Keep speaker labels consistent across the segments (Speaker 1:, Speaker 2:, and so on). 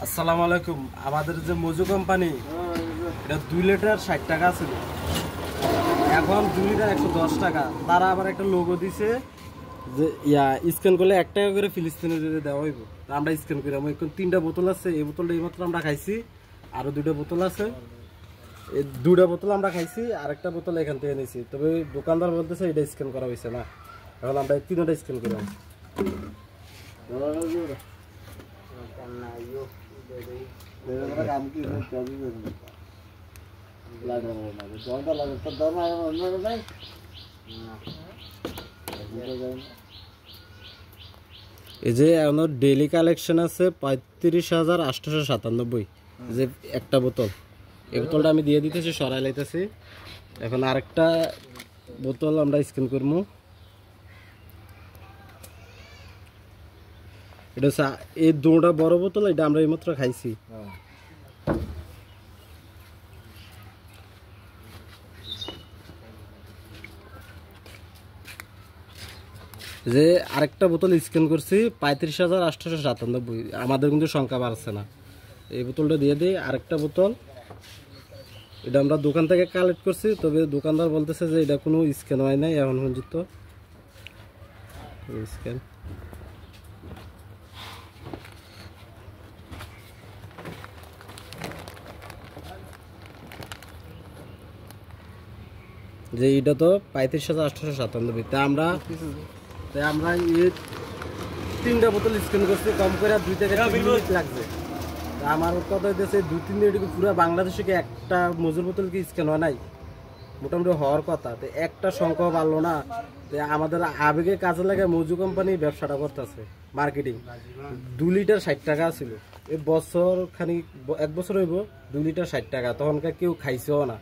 Speaker 1: আসসালামু আলাইকুম। আমাদের যে মজু কোম্পানি, এটা 2 লিটার 60 টাকা ছিল, এখন 2 লিটার 110 টাকা। তারা আবার একটা লোগো দিছে যে স্ক্যান করলে 1 টাকা করে ফিলিস্তিনে দেওয়া হইব। আমরা স্ক্যান করি। আমার এখন 3টা বোতল আছে, এই বোতলটা এইমাত্র আমরা খাইছি, আরো 2টা বোতল আছে। এই 2টা বোতল আমরা খাইছি, আরেকটা বোতল এখান থেকে নিয়েছি। তবে দোকানদার বলতেছে এটা স্ক্যান করা হয়েছে না, এখন আমরা 3টা স্ক্যান করি। এই যে আমার ডেইলি কালেকশন আছে 35,897, যে একটা বোতল। এই বোতলটা আমি দিয়ে দিতেছি, সরাই লাইতেছি। এখন আরেকটা বোতল আমরা স্ক্যান করবো। এটা হচ্ছে এই 2টা বড় বোতল, এটা আমরা এইমাত্র খাইছি। যে আরেকটা বোতল স্ক্যান করছি 35,897। আমাদের কিন্তু সংখ্যা বাড়ছে না। এই বোতলটা দিয়ে দিই। আরেকটা বোতল, এটা আমরা দোকান থেকে কালেক্ট করছি, তবে দোকানদার বলতেছে যে এটা কোনো স্ক্যান হয় নাই এখন পর্যন্ত। স্ক্যান যে এটা তো 35,897। তাই আমরা এই 3টা বোতল স্ক্যান করছি, কম করে 2 থেকে 3 মিনিট লাগছে। আমার কথা হইতেছে 2-3 মিনিট পুরো বাংলাদেশে কি একটা মজুর বোতল কি স্ক্যান হয় নাই? মোটামুটি হওয়ার কথা। তো একটা সংখ্যা ভালো না। আমাদের আবেগে কাজে লাগে মজু কোম্পানি ব্যবসাটা করতেছে, মার্কেটিং। 2 লিটার 60 টাকা ছিল, এই বছর খানিক 1 বছর হইব 2 লিটার 60 টাকা, তখনকার কেউ খাইছেও না।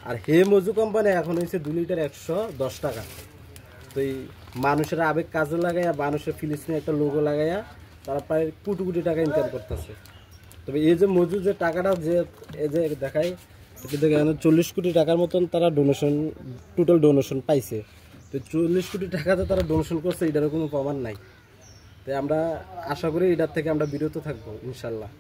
Speaker 1: আর হে মজু কোম্পানি এখন হয়েছে 2 লিটার 110 টাকা। তো এই মানুষের আবেগ কাজে লাগাইয়া, মানুষের ফিলিস্তিনে একটা লোগো লাগাইয়া তারা প্রায় কোটি কোটি টাকা ইনকাম করতেছে। তবে এই যে মজুর যে টাকাটা যে এই যে দেখায়, দেখে 40 কোটি টাকার মতন তারা টোটাল ডোনেশন পাইছে। তো 40 কোটি টাকাতে তারা ডোনেশন করছে, এটারও কোনো প্রমাণ নাই। তাই আমরা আশা করি এটার থেকে আমরা বিরত থাকবো ইনশাল্লাহ।